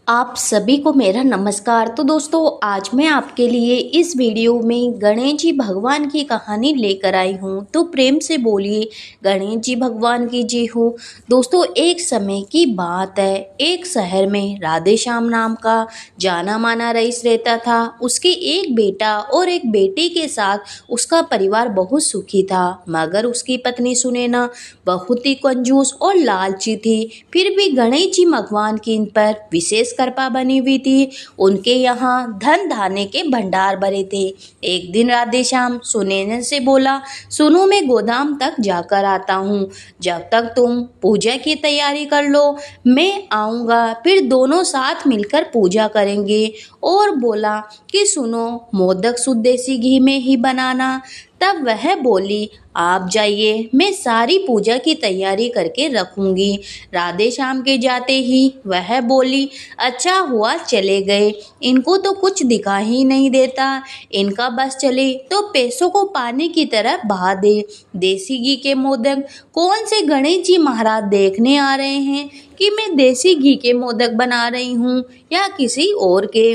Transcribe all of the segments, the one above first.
आप सभी को मेरा नमस्कार। तो दोस्तों, आज मैं आपके लिए इस वीडियो में गणेश जी भगवान की कहानी लेकर आई हूँ। तो प्रेम से बोलिए गणेश जी भगवान की जय हो। दोस्तों, एक समय की बात है, एक शहर में राधे श्याम नाम का जाना माना रईस रहता था। उसके एक बेटा और एक बेटी के साथ उसका परिवार बहुत सुखी था, मगर उसकी पत्नी सुनैना बहुत ही कंजूस और लालची थी। फिर भी गणेश जी भगवान की इन पर विशेष कृपा बनी हुई थी। उनके यहाँ धन धान्य के भंडार भरे थे। एक दिन राधे श्याम सुनैना से बोला, सुनो, मैं गोदाम तक जाकर आता हूँ, जब तक तुम पूजा की तैयारी कर लो मैं आऊँगा, फिर दोनों साथ मिलकर पूजा करेंगे। और बोला कि सुनो, मोदक शुद्ध देसी घी में ही बनाना। तब वह बोली, आप जाइए, मैं सारी पूजा की तैयारी करके रखूंगी। राधे श्याम के जाते ही वह बोली, अच्छा हुआ चले गए, इनको तो कुछ दिखा ही नहीं देता, इनका बस चले तो पैसों को पानी की तरह बहा दे। देसी घी के मोदक कौन से गणेश जी महाराज देखने आ रहे हैं कि मैं देसी घी के मोदक बना रही हूँ या किसी और के।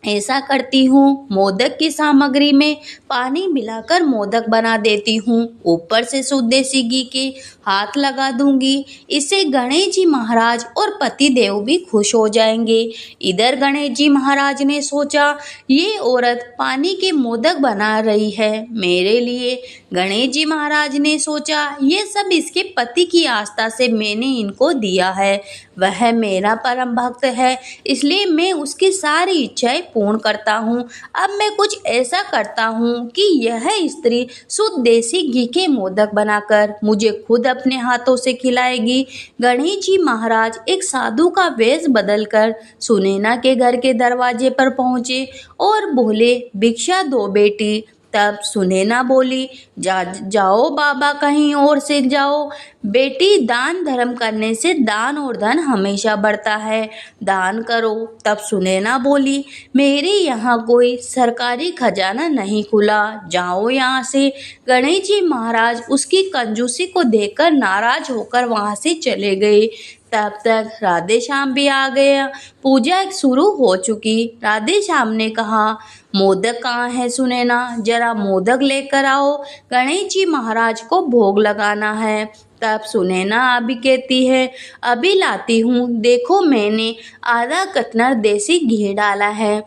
ऐसा करती हूँ, मोदक की सामग्री में पानी मिलाकर मोदक बना देती हूँ, ऊपर से शुद्ध देसी घी के हाथ लगा दूंगी। इससे गणेश जी महाराज और पति देव भी खुश हो जाएंगे। इधर गणेश जी महाराज ने सोचा, ये औरत पानी के मोदक बना रही है मेरे लिए। गणेश जी महाराज ने सोचा, ये सब इसके पति की आस्था से मैंने इनको दिया है। वह मेरा परम भक्त है, इसलिए मैं उसकी सारी इच्छाएं पूर्ण करता हूँ। अब मैं कुछ ऐसा करता हूँ कि यह स्त्री शुद्ध देसी घी के मोदक बनाकर मुझे खुद अपने हाथों से खिलाएगी। गणेश जी महाराज एक साधु का वेश बदलकर सुनैना के घर के दरवाजे पर पहुँचे और बोले, भिक्षा दो बेटी। तब सुनैना बोली, जाओ बाबा, कहीं और से जाओ बेटी, दान धर्म करने से दान और धन हमेशा बढ़ता है, दान करो। तब सुनैना बोली, मेरे यहाँ कोई सरकारी खजाना नहीं खुला, जाओ यहाँ से। गणेश जी महाराज उसकी कंजूसी को देखकर नाराज होकर वहाँ से चले गए। तब तक राधे श्याम भी आ गया। पूजा शुरू हो चुकी। राधे श्याम ने कहा, मोदक कहाँ है सुनैना, जरा मोदक लेकर आओ, गणेश जी महाराज को भोग लगाना है। तब सुनैना अभी कहती है, अभी लाती हूँ, देखो मैंने आधा कटनर देसी घी डाला है।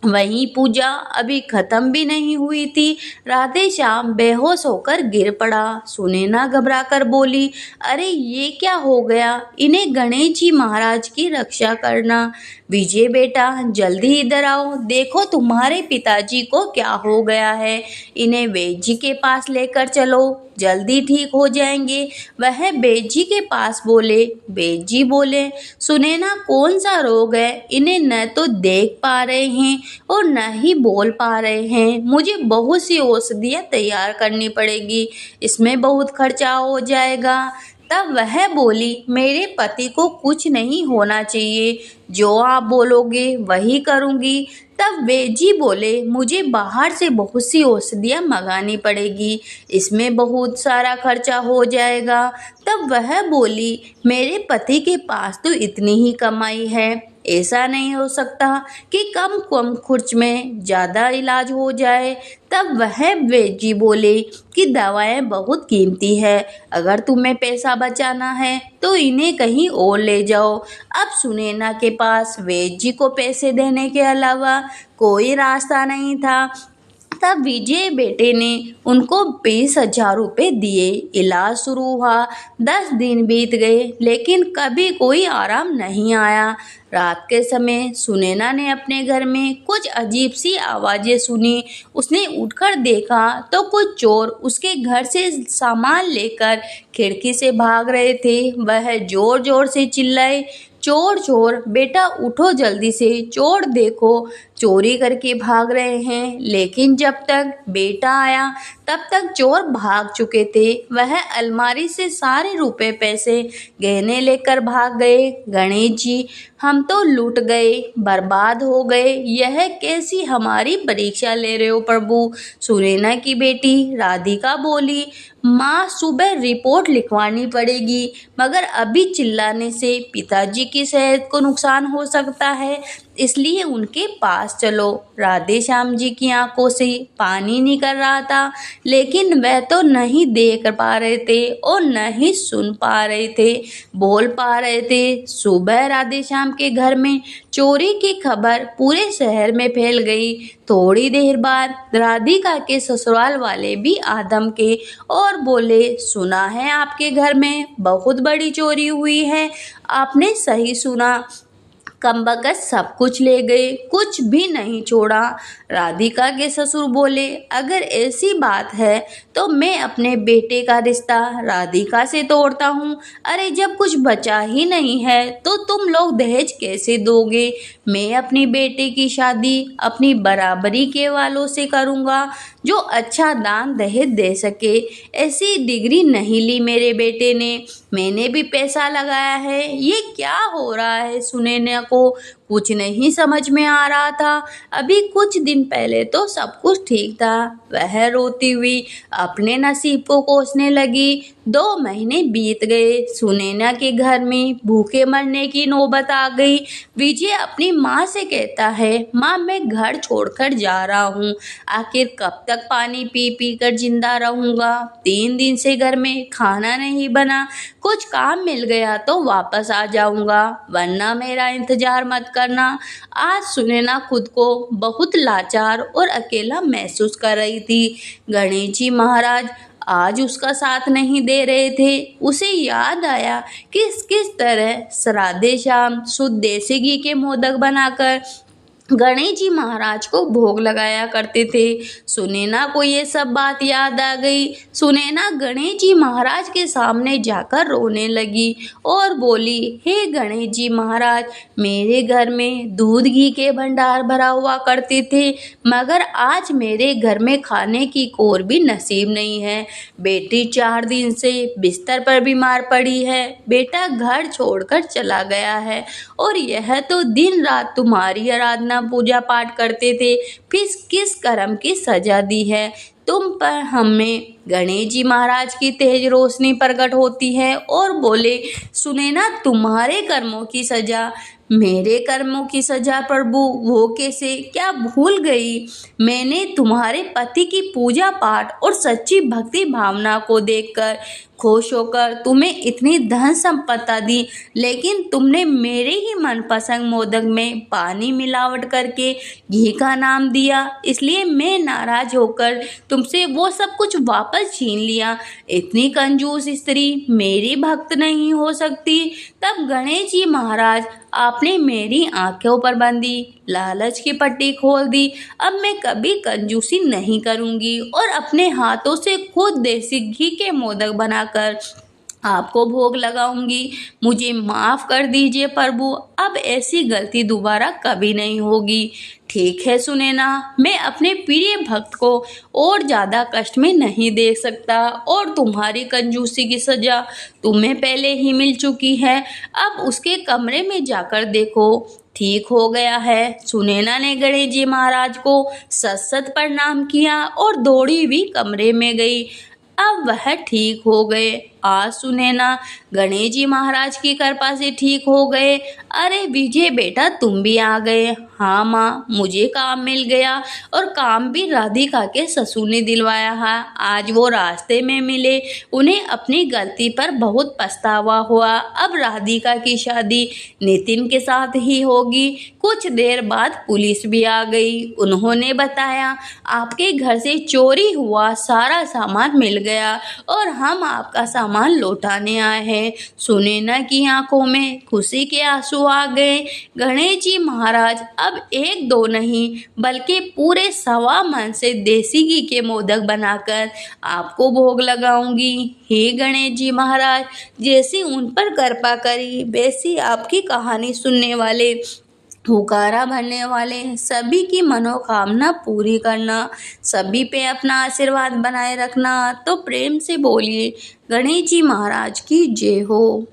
वहीं पूजा अभी खत्म भी नहीं हुई थी, राधे श्याम बेहोश होकर गिर पड़ा। सुनैना घबराकर बोली, अरे ये क्या हो गया, इन्हें गणेश जी महाराज की रक्षा करना। विजय बेटा, जल्दी इधर आओ, देखो तुम्हारे पिताजी को क्या हो गया है, इन्हें वैद्य जी के पास लेकर चलो, जल्दी ठीक हो जाएंगे। वह वैद्य जी के पास बोले। वैद्य जी बोले, सुनैना कौन सा रोग है, इन्हें न तो देख पा रहे हैं और न ही बोल पा रहे हैं, मुझे बहुत सी औषधियाँ तैयार करनी पड़ेगी, इसमें बहुत खर्चा हो जाएगा। तब वह बोली, मेरे पति को कुछ नहीं होना चाहिए, जो आप बोलोगे वही करूँगी। तब वैद्य जी बोले, मुझे बाहर से बहुत सी औषधियाँ मंगानी पड़ेगी, इसमें बहुत सारा खर्चा हो जाएगा। तब वह बोली, मेरे पति के पास तो इतनी ही कमाई है, ऐसा नहीं हो सकता कि कम कम खर्च में ज़्यादा इलाज हो जाए। तब वह वैद्य जी बोले कि दवाएं बहुत कीमती है, अगर तुम्हें पैसा बचाना है तो इन्हें कहीं और ले जाओ। अब सुनैना के पास वैद्य जी को पैसे देने के अलावा कोई रास्ता नहीं था। तब विजय बेटे ने उनको 20,000 रुपये दिए। इलाज शुरू हुआ। 10 दिन बीत गए, लेकिन कभी कोई आराम नहीं आया। रात के समय सुनैना ने अपने घर में कुछ अजीब सी आवाज़ें सुनी। उसने उठकर देखा तो कुछ चोर उसके घर से सामान लेकर खिड़की से भाग रहे थे। वह जोर जोर से चिल्लाए, चोर चोर, बेटा उठो जल्दी से, चोर देखो चोरी करके भाग रहे हैं। लेकिन जब तक बेटा आया तब तक चोर भाग चुके थे। वह अलमारी से सारे रुपए पैसे गहने लेकर भाग गए। गणेश जी, हम तो लूट गए, बर्बाद हो गए। यह कैसी हमारी परीक्षा ले रहे हो प्रभु? सुनैना की बेटी राधिका बोली। माँ, सुबह रिपोर्ट लिखवानी पड़ेगी, मगर अभी चिल्लाने से पिताजी की सेहत को नुकसान हो सकता है, इसलिए उनके पास चलो। राधे श्याम जी की आंखों से पानी निकल रहा था, लेकिन वह तो नहीं देख पा रहे थे और न ही सुन पा रहे थे, बोल पा रहे थे। सुबह राधे श्याम के घर में चोरी की खबर पूरे शहर में फैल गई। थोड़ी देर बाद राधिका के ससुराल वाले भी आदम के और बोले, सुना है आपके घर में बहुत बड़ी चोरी हुई है। आपने सही सुना, कमबख्त सब कुछ ले गए, कुछ भी नहीं छोड़ा। राधिका के ससुर बोले, अगर ऐसी बात है तो मैं अपने बेटे का रिश्ता राधिका से तोड़ता हूँ। अरे जब कुछ बचा ही नहीं है तो तुम लोग दहेज कैसे दोगे? मैं अपनी बेटे की शादी अपनी बराबरी के वालों से करूँगा, जो अच्छा दान दहेज दे सके। ऐसी डिग्री नहीं ली मेरे बेटे ने, मैंने भी पैसा लगाया है। ये क्या हो रहा है? सुनैना को कुछ नहीं समझ में आ रहा था। अभी कुछ दिन पहले तो सब कुछ ठीक था। वह रोती हुई अपने नसीब को कोसने लगी। 2 महीने बीत गए। सुनैना के घर में भूखे मरने की नौबत आ गई। विजय अपनी माँ से कहता है, माँ मैं घर छोड़कर जा रहा हूँ, आखिर कब तक पानी पी पी कर जिंदा रहूँगा? 3 दिन से घर में खाना नहीं बना, कुछ काम मिल गया तो वापस आ जाऊँगा, वरना मेरा इंतजार मत करना। आज सुनैना खुद को बहुत लाचार और अकेला महसूस कर रही थी। गणेश जी महाराज आज उसका साथ नहीं दे रहे थे। उसे याद आया किस किस तरह राधे श्याम शुद्ध देसी घी के मोदक बनाकर गणेश जी महाराज को भोग लगाया करते थे। सुनैना को ये सब बात याद आ गई। सुनैना गणेश जी महाराज के सामने जाकर रोने लगी और बोली, हे गणेश जी महाराज, मेरे घर में दूध घी के भंडार भरा हुआ करते थे, मगर आज मेरे घर में खाने की कोर भी नसीब नहीं है। बेटी 4 दिन से बिस्तर पर बीमार पड़ी है, बेटा घर छोड़कर चला गया है, और यह तो दिन रात तुम्हारी आराधना पूजा पाठ करते थे, फिर किस कर्म की सजा दी है तुम पर हमें? गणेश जी महाराज की तेज रोशनी प्रकट होती है और बोले, सुनैना तुम्हारे कर्मों की सजा? मेरे कर्मों की सजा प्रभु? वो कैसे? क्या भूल गई? मैंने तुम्हारे पति की पूजा पाठ और सच्ची भक्ति भावना को देखकर खुश होकर तुम्हें इतनी धन संपत्ति दी, लेकिन तुमने मेरे ही मनपसंद मोदक में पानी मिलावट करके घी का नाम दिया, इसलिए मैं नाराज होकर तुमसे वो सब कुछ वापस छीन लिया। इतनी कंजूस स्त्री मेरी भक्त नहीं हो सकती। तब गणेश जी महाराज आपने मेरी आंखों पर बंदी लालच की पट्टी खोल दी। अब मैं कभी कंजूसी नहीं करूंगी और अपने हाथों से खुद देसी घी के मोदक बनाकर आपको भोग लगाऊंगी। मुझे माफ़ कर दीजिए प्रभु, अब ऐसी गलती दोबारा कभी नहीं होगी। ठीक है सुनैना, मैं अपने प्रिय भक्त को और ज़्यादा कष्ट में नहीं देख सकता, और तुम्हारी कंजूसी की सज़ा तुम्हें पहले ही मिल चुकी है। अब उसके कमरे में जाकर देखो, ठीक हो गया है। सुनैना ने गणेश जी महाराज को सत प्रणाम किया और दौड़ी हुई कमरे में गई। अब वह ठीक हो गए। आज सुनैना गणेश जी महाराज की कृपा से ठीक हो गए। अरे विजय बेटा, तुम भी आ गए? हाँ माँ, मुझे काम मिल गया, और काम भी राधिका के ससुर ने दिलवाया है। आज वो रास्ते में मिले, उन्हें अपनी गलती पर बहुत पछतावा हुआ। अब राधिका की शादी नितिन के साथ ही होगी। कुछ देर बाद पुलिस भी आ गई। उन्होंने बताया, आपके घर से चोरी हुआ सारा सामान मिल गया और हम आपका सामान लौटाने आए हैं। सुनैना की आंखों में खुशी के आंसू आ गए। गणेश जी महाराज अब 1-2 नहीं बल्कि पूरे 1.25 मन से देसी घी के मोदक बनाकर आपको भोग लगाऊंगी। हे गणेश जी महाराज, जैसी उन पर कृपा करी वैसी आपकी कहानी सुनने वाले हुकारा भरने वाले सभी की मनोकामना पूरी करना, सभी पे अपना आशीर्वाद बनाए रखना। तो प्रेम से बोलिए गणेश जी महाराज की जय हो।